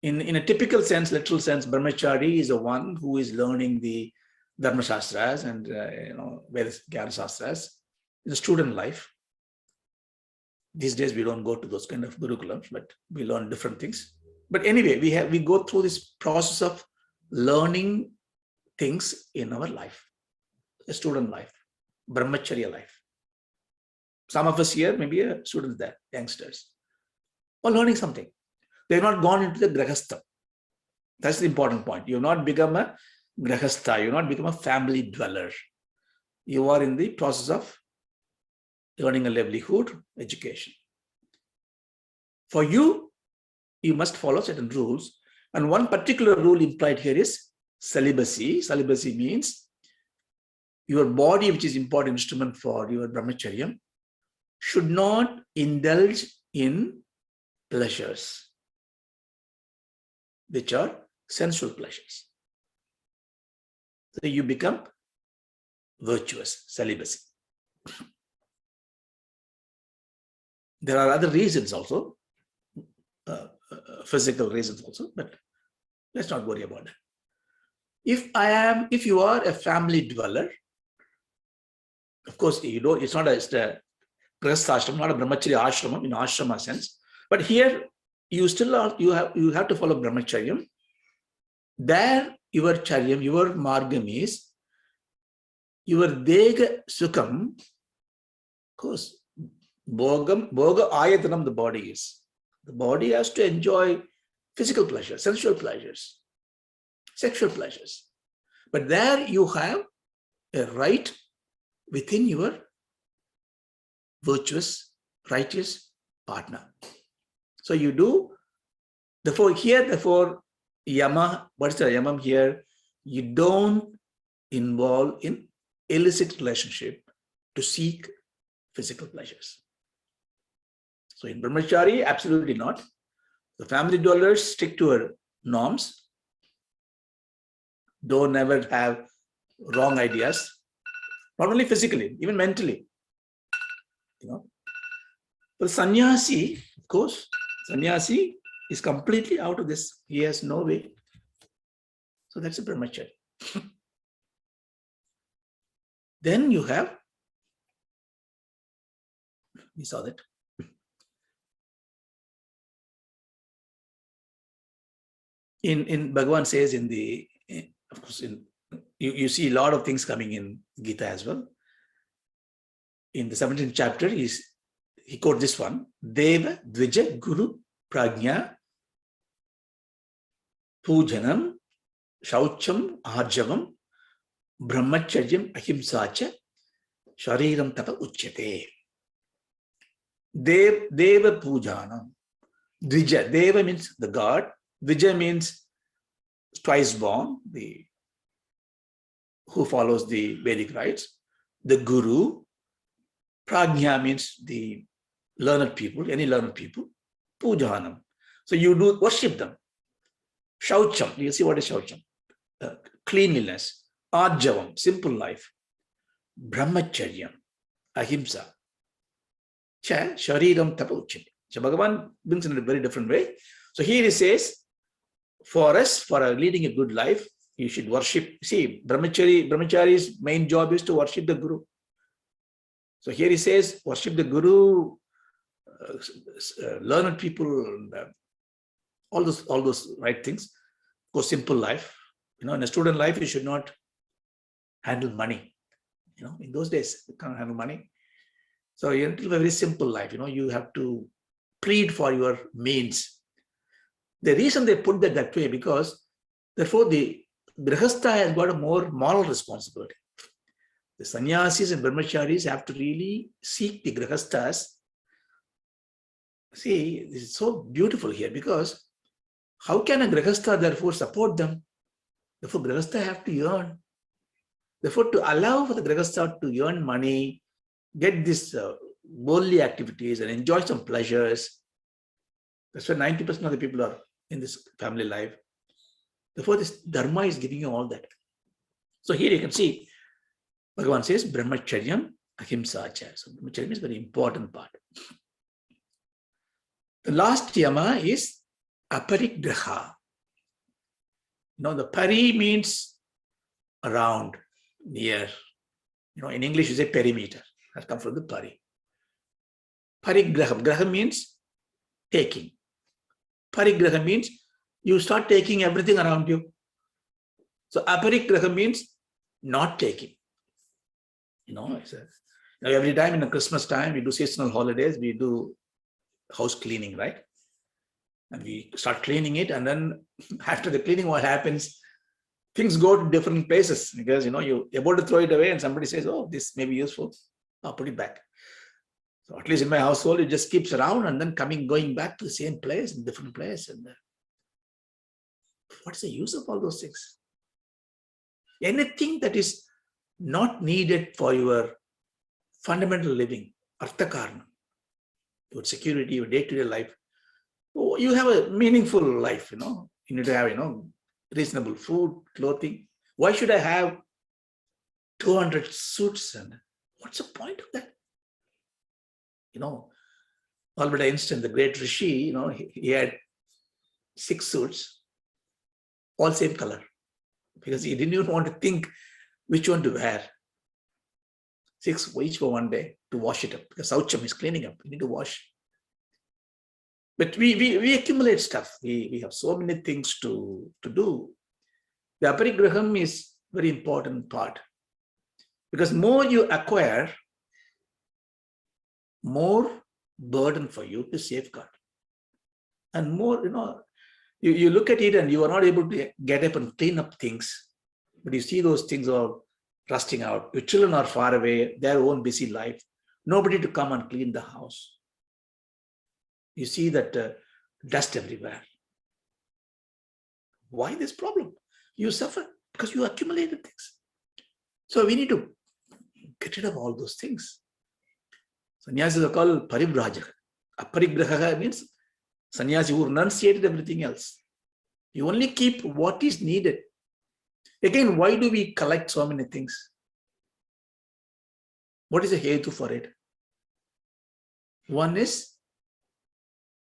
In a typical sense, literal sense, Brahmachari is the one who is learning the Dharma Shastras and various Jnana Shastras in the student life. These days we don't go to those kind of gurukulams, but we learn different things. But anyway, we go through this process of learning things in our life, a student life, Brahmacharya life. Some of us here, maybe students there, youngsters, are learning something. They have not gone into the grahastha. That's the important point. You have not become a grahastha. You have not become a family dweller. You are in the process of earning a livelihood, education. For you, you must follow certain rules. And one particular rule implied here is celibacy. Celibacy means your body, which is an important instrument for your brahmacharyam, should not indulge in pleasures, which are sensual pleasures. So you become virtuous, celibacy. There are other reasons also, physical reasons also, but let's not worry about that. If you are a family dweller, of course, it's not a grahastha ashram, not a brahmacharya ashramam in ashrama sense, but here you still are, you have to follow brahmacharyam. There your charyam, your margam is your dega sukham, of course, boga ayatanam, the body is. The body has to enjoy physical pleasures, sensual pleasures, sexual pleasures. But there you have a right within your virtuous, righteous partner. So you do, therefore, yama, what is the yamam here? You don't involve in illicit relationship to seek physical pleasures. So in brahmachari, absolutely not. The family dwellers stick to our norms. Don't ever have wrong ideas, not only physically, even mentally. But sannyasi, of course, sannyasi is completely out of this. He has no way. So that's a brahmachari. Then you have, we saw that. In Bhagavan says of course, you see a lot of things coming in Gita as well. In the 17th chapter, he quotes this one: Deva, Dvija, Guru, Prajna, Pujanam, Shaucham, Arjavam, Brahmacharyam, Ahimsa, Shariram Tapa Uchyate. Deva Pujanam. Dvija, Deva means the God. Dvija means twice born, who follows the Vedic rites. The Guru. Prajna means the learned people, any learned people. Pujanam. So you do worship them. Shaucham, you see what is Shaucham? Cleanliness. Arjavam, simple life. Brahmacharyam, Ahimsa. Shariram Tapa Uchyate. So Bhagavan brings in a very different way. So here he says, for us, for leading a good life, you should worship. See, brahmachari's main job is to worship the Guru. So here he says, worship the Guru, learned people, and, all those right things. Go simple life. In a student life, you should not handle money. In those days, you can't handle money. So you have to live a very simple life. You have to plead for your means. The reason they put that way, because therefore the Grihastha has got a more moral responsibility. The sannyasis and brahmacharis have to really seek the Grihasthas. See, this is so beautiful here, because how can a Grihastha therefore support them? Therefore, Grihastha have to earn. Therefore, to allow for the Grihastha to earn money, get these worldly activities and enjoy some pleasures. That's why 90% of the people are in this family life. Therefore, this dharma is giving you all that. So here you can see, Bhagavan says, brahmacharyam ahimsa cha. So brahmacharyam is a very important part. The last yama is aparigraha. The pari means around, near. In English, you say perimeter. That comes from the pari. Parigraham. Graham means taking. Parigraha means you start taking everything around you. So aparigraha means not taking. Every time in the Christmas time, we do seasonal holidays, we do house cleaning, right? And we start cleaning it, and then after the cleaning, what happens? Things go to different places, because you're about to throw it away and somebody says, oh, this may be useful. I'll put it back. So at least in my household, it just keeps around and then going back to the same place, different place. And what's the use of all those things? Anything that is not needed for your fundamental living, artha-karma, your security, your day-to-day life, you have a meaningful life, You need to have, reasonable food, clothing. Why should I have 200 suits? And what's the point of that? Albert Einstein, the great Rishi, he had 6 suits, all same color, because he didn't even want to think which one to wear. 6 each for one day to wash it up, because Saucham is cleaning up. You need to wash. But we accumulate stuff. We have so many things to do. The aparigraham is very important part, because more you acquire, more burden for you to safeguard. And more, you look at it and you are not able to get up and clean up things, but you see those things are rusting out. Your children are far away, their own busy life, nobody to come and clean the house. You see that dust everywhere. Why this problem? You suffer because you accumulated things. So we need to get rid of all those things. Sannyasis are called parivrajaka. Aparigraha means sannyasi who renunciated everything else. You only keep what is needed. Again, why do we collect so many things? What is the hetu for it? One is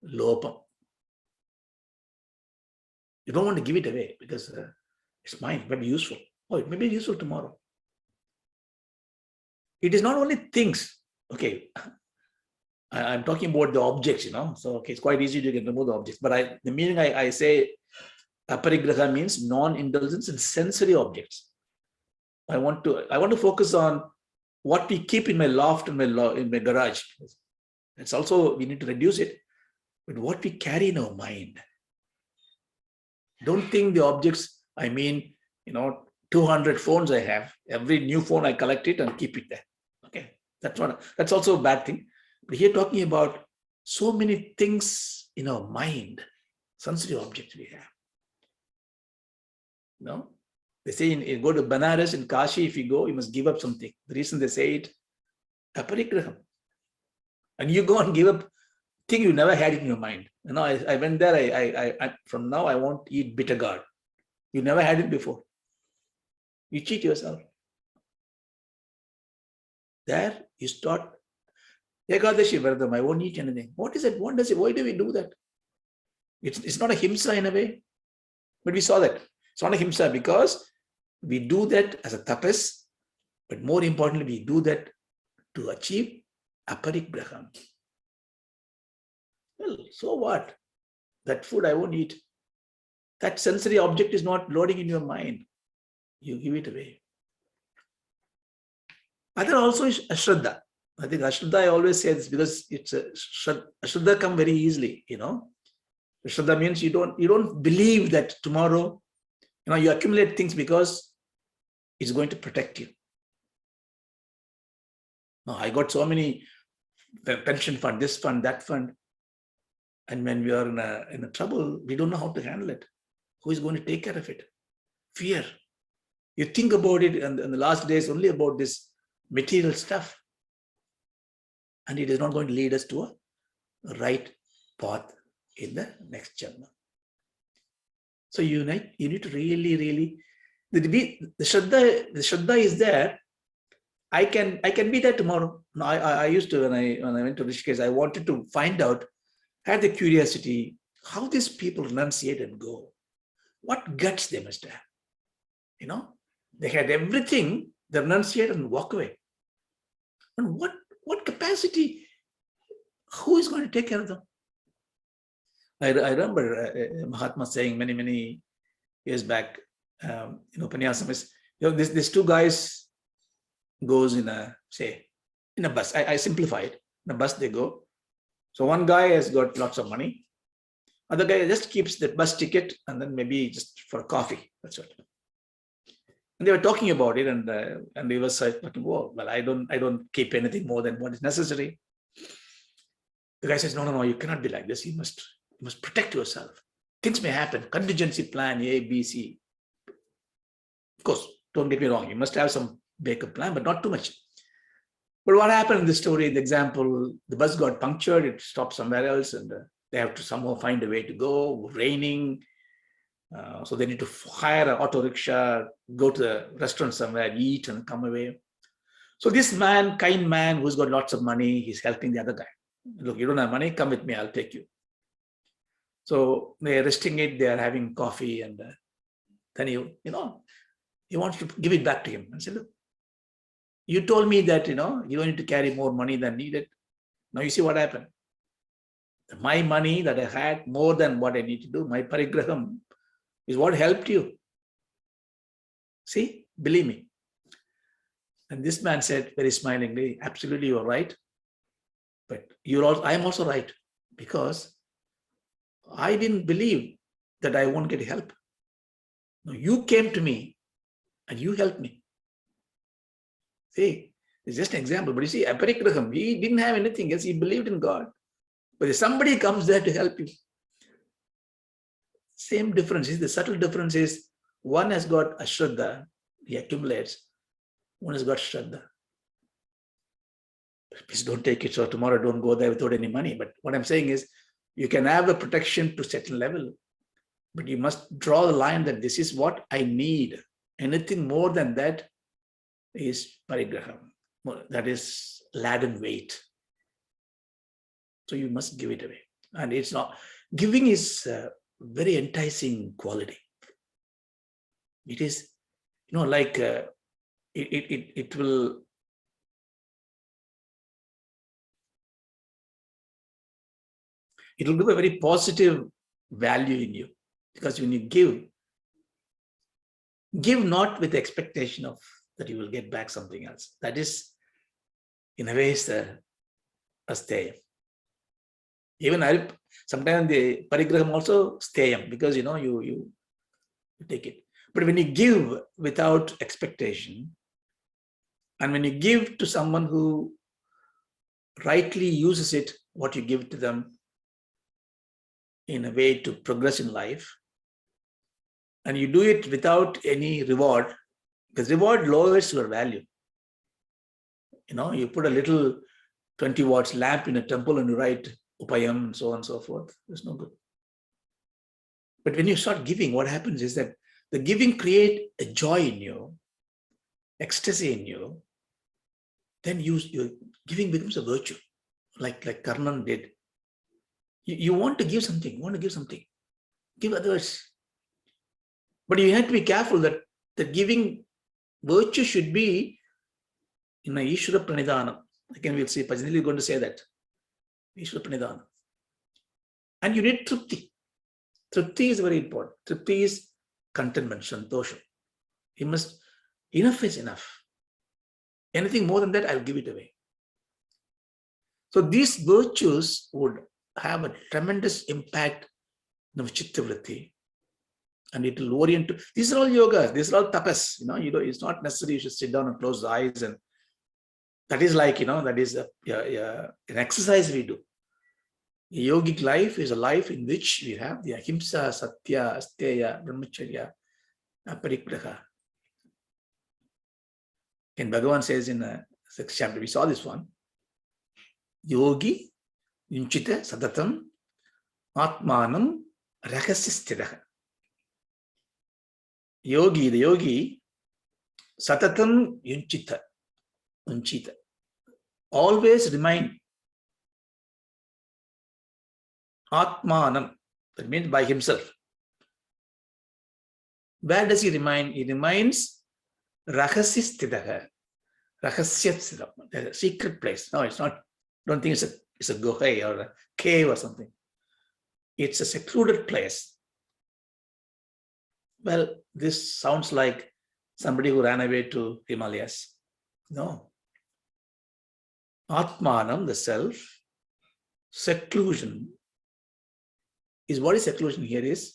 lopam. You don't want to give it away because it's mine, it may be useful. Oh, it may be useful tomorrow. It is not only things. Okay, I'm talking about the objects, So okay, it's quite easy to remove the objects. But the meaning I say aparigraha means non-indulgence in sensory objects. I want to focus on what we keep in my loft and in my garage. It's also, we need to reduce it. But what we carry in our mind. Don't think the objects, 200 phones I have. Every new phone I collect it and keep it there. Okay, that's also a bad thing. But here talking about so many things in our mind, sensory objects we have. They say in go to Banaras in Kashi, if you go, you must give up something. The reason they say it, aparigraham. And you go and give up thing you never had in your mind. I went there, I from now I won't eat bitter gourd. You never had it before. You cheat yourself. There you start, Ekadashi Vardam, I won't eat anything. What is it? What does it? Why do we do that? It's not a himsa in a way. But we saw that. It's not Ahimsa because we do that as a tapas, but more importantly, we do that to achieve aparigraham. Well, so what? That food I won't eat. That sensory object is not loading in your mind. You give it away. Other also is Ashraddha. I think Ashraddha, I always say this because it's Ashraddha come very easily, Ashraddha means you don't believe that tomorrow, you accumulate things because it's going to protect you. No, I got so many pension fund, this fund, that fund. And when we are in a trouble, we don't know how to handle it. Who is going to take care of it? Fear. You think about it in the last days only about this material stuff. And it is not going to lead us to a right path in the next janma. So you need to really, the Shraddha is there. I can be there tomorrow. No, I used to, when I went to Rishikesh, I wanted to find out, had the curiosity, how these people renunciate and go. What guts they must have. They had everything, they renunciate and walk away. And what capacity? Who is going to take care of them? I remember Mahatma saying many years back, Panyasam is, these two guys goes in a bus. I simplify it. In a bus they go. So one guy has got lots of money. Other guy just keeps the bus ticket and then maybe just for coffee. That's it. And they were talking about it, and he was talking, well, I don't keep anything more than what is necessary. The guy says, no, you cannot be like this. You must protect yourself. Things may happen. Contingency plan A, B, C. Of course, don't get me wrong. You must have some backup plan, but not too much. But what happened in this story, the example, the bus got punctured. It stopped somewhere else, and they have to somehow find a way to go. Raining. So they need to hire an auto rickshaw, go to the restaurant somewhere, eat and come away. So this man, kind man who's got lots of money, he's helping the other guy. Look, you don't have money, come with me, I'll take you. So they're resting it, they're having coffee, and then he wants to give it back to him and say, look, you told me that, you don't need to carry more money than needed. Now you see what happened. My money that I had, more than what I need to do, my parigraham, is what helped you. See, believe me. And this man said very smilingly, absolutely, you're right. But I am also right, because I didn't believe that I won't get help. No, you came to me and you helped me. See, it's just an example. But you see, aparigraham, he didn't have anything else. He believed in God. But if somebody comes there to help you, same difference. The subtle difference is one has got Ashraddha, he accumulates. One has got Shraddha. Please don't take it so tomorrow don't go there without any money. But what I'm saying is you can have a protection to certain level, but you must draw the line that this is what I need. Anything more than that is parigraham. That is laden weight. So you must give it away. And it's not, giving is very enticing quality. It is, like it will give a very positive value in you, because when you give not with the expectation of that you will get back something else. That is, in a way, is a stayam. Even sometimes the parigraham also stayam, because you take it. But when you give without expectation, and when you give to someone who rightly uses it, what you give to them in a way to progress in life, and you do it without any reward, because reward lowers your value. You put a little 20 watts lamp in a temple and you write upayam and so on and so forth. It's no good. But when you start giving, what happens is that the giving creates a joy in you, ecstasy in you. Then your giving becomes a virtue, like Karnan did. You want to give something, give others. But you have to be careful that the giving virtue should be in a Ishvara Pranidhanam. Again, we'll see, Patanjali is going to say that. Ishvara Pranidhanam. And you need tripti. Tripti is very important. Tripti is contentment, santosha. You must, enough is enough. Anything more than that, I'll give it away. So these virtues would have a tremendous impact on chitta vritti. And it will orient to, these are all yogas, these are all tapas. It's not necessary you should sit down and close the eyes. And that is like, that is an exercise we do. A yogic life is a life in which we have the Ahimsa, Satya, Asteya, Brahmacharya, Aparigraha. And Bhagavan says in the 6th chapter, we saw this one. Yogi, Yunchita, Sadatam, Atmanam, Rakasistiraha. Yogi, the yogi, Satatam, Unchita. Always remind Atmanam, that means by himself. Where does he remind? He reminds Rahasistiraha. Rahasya, a secret place. No, it's not. Don't think it's a guhay or a cave or something. It's a secluded place. Well, this sounds like somebody who ran away to Himalayas. No. Atmanam, the self, seclusion is, what is seclusion here is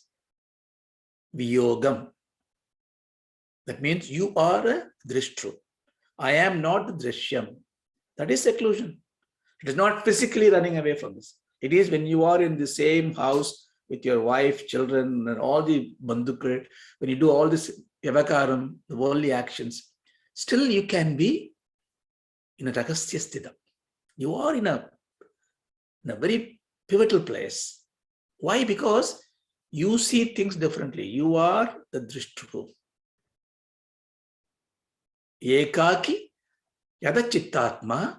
viyogam. That means you are a drishtru. I am not the drishyam. That is seclusion. It is not physically running away from this. It is when you are in the same house with your wife, children, and all the bandhukar, when you do all this yavakaram, the worldly actions, still you can be in a rakasya sthita. You are in a very pivotal place. Why? Because you see things differently. You are the drishtru. Ekaki yada chittatma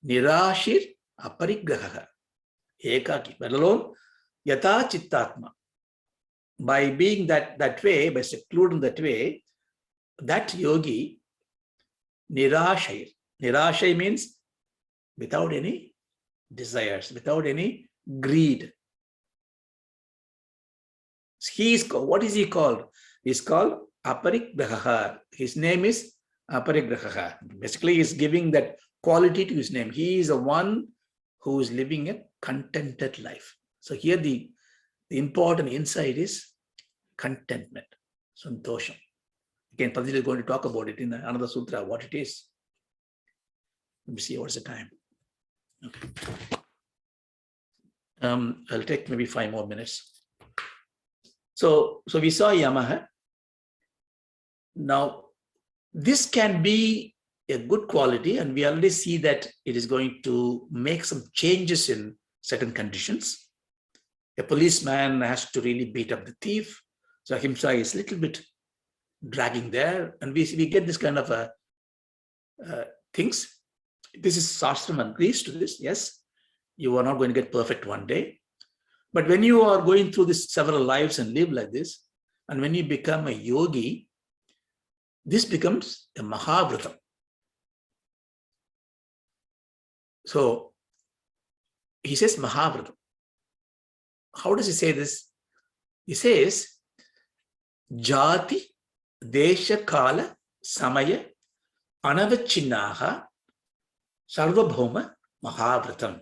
nirashir aparigraha. Ekaki, but alone, yata chittatma. By being that way, by secluding that way, that yogi, nirashir. Nirashir means without any desires, without any greed. He is called, what is he called? He is called aparigraha. His name is aparigraha. Basically, he is giving that quality to his name. He is the one who is living a contented life. So here the important insight is contentment, santosham. Again, Patanjali is going to talk about it in another sutra, what it is. Let me see, what's the time? Okay. I'll take maybe 5 more minutes. So we saw Yamaha. Now, this can be a good quality, and we already see that it is going to make some changes in certain conditions. A policeman has to really beat up the thief. So Ahimsa is a little bit dragging there, and we get this kind of things. This is Shastram agrees to this. Yes, you are not going to get perfect one day. But when you are going through this several lives and live like this, and when you become a yogi, this becomes a mahavratam. So he says mahavratam. How does he say this? He says, Jati, Desha, Kala, Samaya, Anavachinaha, Sarvabhauma, Mahavratam.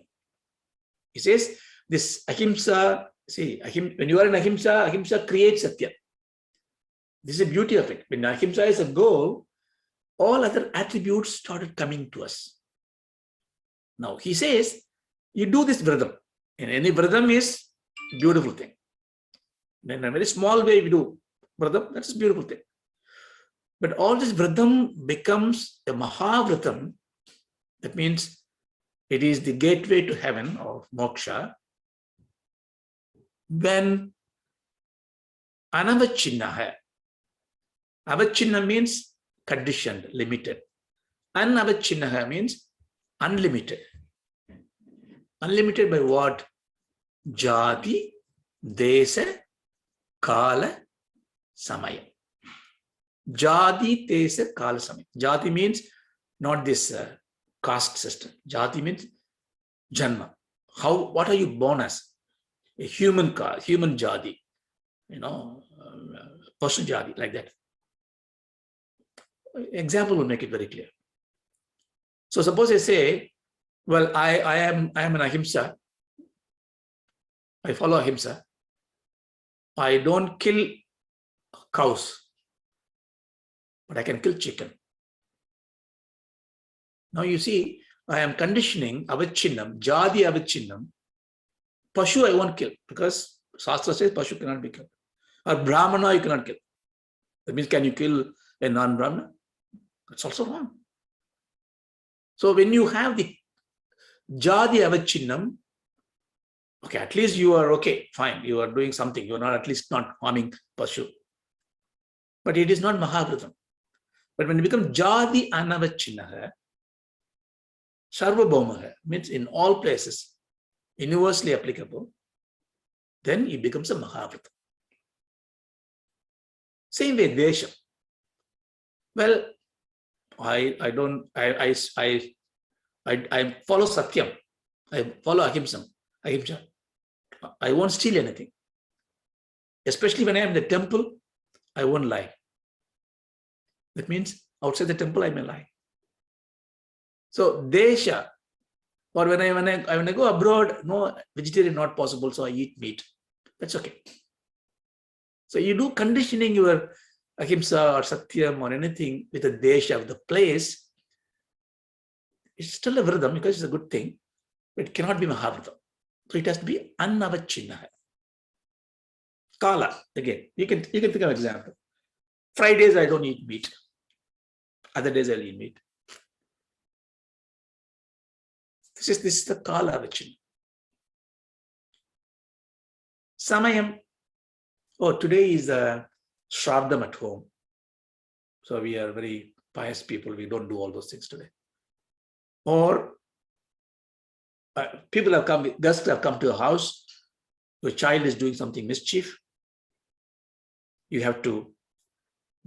He says, this Ahimsa, see, when you are in Ahimsa, Ahimsa creates Satya. This is the beauty of it. When Ahimsa is a goal, all other attributes started coming to us. Now, he says, you do this vradam. And any vradam is a beautiful thing. In a very small way, we do vradam, that's a beautiful thing. But all this vradam becomes a mahavratam. That means it is the gateway to heaven or moksha. When anavachinnaha, avachinna means conditioned, limited. Anavachinnaha means unlimited. Unlimited by what? Jati, desa, kala, samaya. Jati tesa kala samaya. Jati means not this caste system. Jati means janma. What are you born as? A human jati, person jati, like that. Example will make it very clear. So suppose I say, well, I am an Ahimsa. I follow Ahimsa. I don't kill cows, but I can kill chicken. Now you see, I am conditioning avachinam, jadi avachinam. Pashu I won't kill, because Shastra says Pashu cannot be killed. Or Brahmana you cannot kill. That means, can you kill a non-Brahmana? That's also wrong. So when you have the jadi avachinnam, okay, at least you are okay, fine, you are doing something, you are not, at least not harming Pashu. But it is not Mahavratam. But when it becomes jadi anavachinnaha, sarvabhaumaha, means in all places, universally applicable, then it becomes a Mahavratam. Same way, Desha. Well, I follow Satyam. I follow Ahimsa. I won't steal anything. Especially when I am in the temple, I won't lie. That means outside the temple, I may lie. So Desha, or when I go abroad, no, vegetarian not possible, so I eat meat. That's okay. So you do conditioning your Ahimsa or Satyam or anything with a Desha of the place. It's still a Vridam because it's a good thing, but it cannot be Mahavratam. So it has to be Annavachinnaha. Kala, again, you can think of an example. Fridays I don't eat meat. Other days I'll eat meat. This is the Kala Avachinna. Samayam. Oh, today is a Shraddham at home. So we are very pious people. We don't do all those things today. Or people have come, guests have come to a house. Your child is doing something mischief. You have to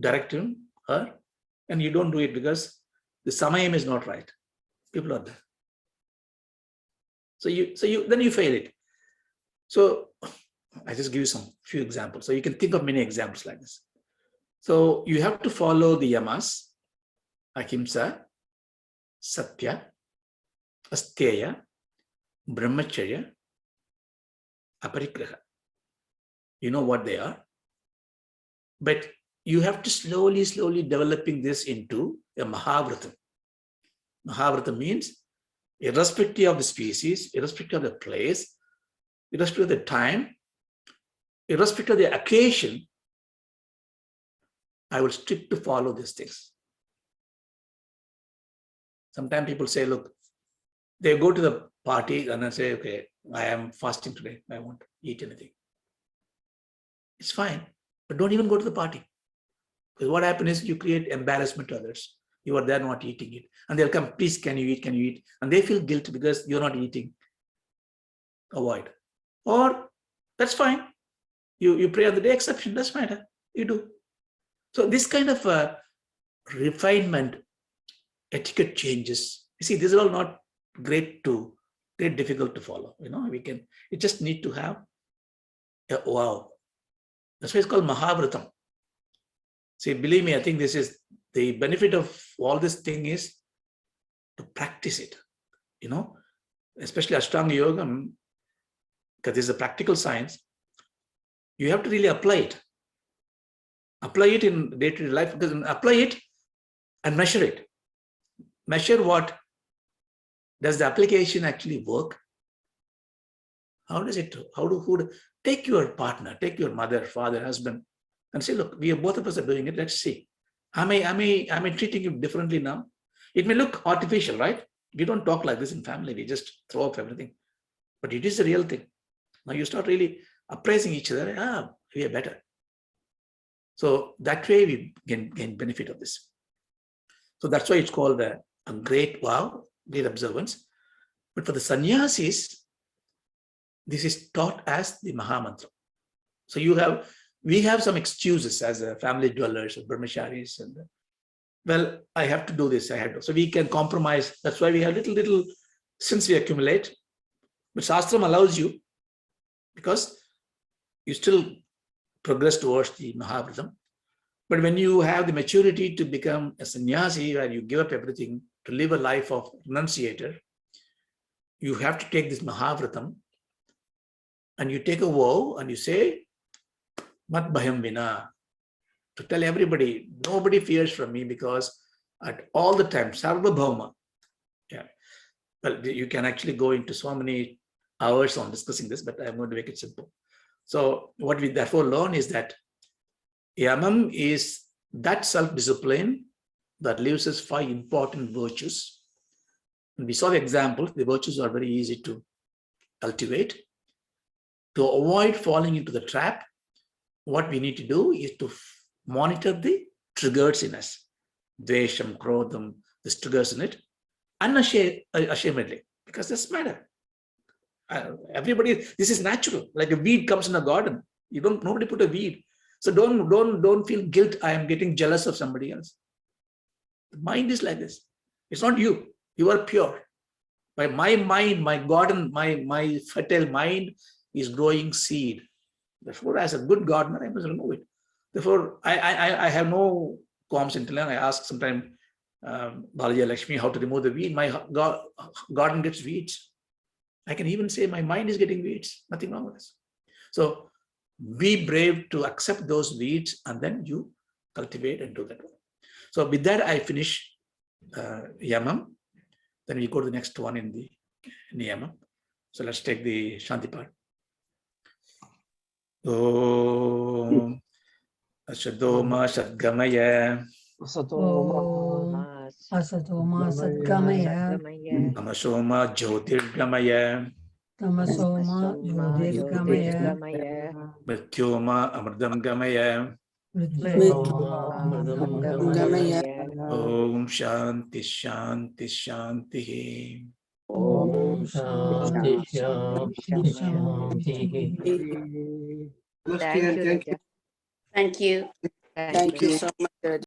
direct him, her, and you don't do it because the samayam is not right. People are there. So then you fail it. So I just give you some few examples. So you can think of many examples like this. So you have to follow the yamas, ahimsa, satya, asteya, brahmacharya, aparigraha. You know what they are. But you have to slowly developing this into a Mahavratam. Mahavratam means irrespective of the species, irrespective of the place, irrespective of the time, irrespective of the occasion, I will stick to follow these things. Sometimes people say, look, they go to the party and I say, okay, I am fasting today. I won't eat anything. It's fine, but don't even go to the party. Because what happens is you create embarrassment to others. You are there not eating it. And they'll come, please, can you eat? Can you eat? And they feel guilty because you're not eating. Avoid. Or that's fine. You pray on the day, exception, that's fine. You do. So this kind of refinement, etiquette changes. You see, these are all not great difficult to follow. We just need to have a wow. That's why it's called Mahavratam. See, believe me, I think this is the benefit of all this thing is to practice it, especially Ashtanga Yoga, because this is a practical science. You have to really apply it. Apply it in day-to-day life, because apply it and measure it. Measure what? Does the application actually work? How does it, take your partner, take your mother, father, husband, and say, look, both of us are doing it. Let's see. Am I treating you differently now? It may look artificial, right? We don't talk like this in family. We just throw up everything. But it is the real thing. Now you start really appraising each other. We are better. So that way we gain benefit of this. So that's why it's called a great vow, great observance. But for the sannyasis, this is taught as the Mahamantra. So you have we have some excuses as a family dwellers or brahmacharis, and well, I have to do this, I have to. So we can compromise. That's why we have little sins we accumulate. But Shastram allows you, because you still progress towards the Mahavratam. But when you have the maturity to become a sannyasi, where you give up everything to live a life of renunciator, you have to take this Mahavratam and you take a vow and you say, Mat Bhayam Vina, to tell everybody, nobody fears from me, because at all the time, Sarva Bhauma. Yeah. Well, you can actually go into so many hours on discussing this, but I'm going to make it simple. So what we therefore learn is that Yamam is that self-discipline that leaves us 5 important virtues. And we saw the example. The virtues are very easy to cultivate. To avoid falling into the trap, what we need to do is to monitor the triggers in us. Dvesham, Krodham, these triggers in it, unashamedly, because this matter. Everybody, this is natural. Like a weed comes in a garden. Nobody put a weed. So don't feel guilt. I am getting jealous of somebody else. The mind is like this. It's not you. You are pure. My mind, my garden, my fertile mind is growing seed. Therefore, as a good gardener, I must remove it. Therefore, I have no qualms in telling. I ask sometimes Balaji Lakshmi how to remove the weed. My garden gets weeds. I can even say my mind is getting weeds. Nothing wrong with this. So be brave to accept those weeds, and then you cultivate and do that. So with that, I finish Yamam. Then we go to the next one in the Niyamam. So let's take the Shanti part. Om Ashadoma Sadgamaya Asatoma Sadgamaya Tamasoma Jyotirgamaya Tamasoma Jyotirgamaya Mrityoma Amrdam Gamaya. Om Shanti Shanti Shanti. Om Shanti Shanti Shanti. Thank you. Thank you so much,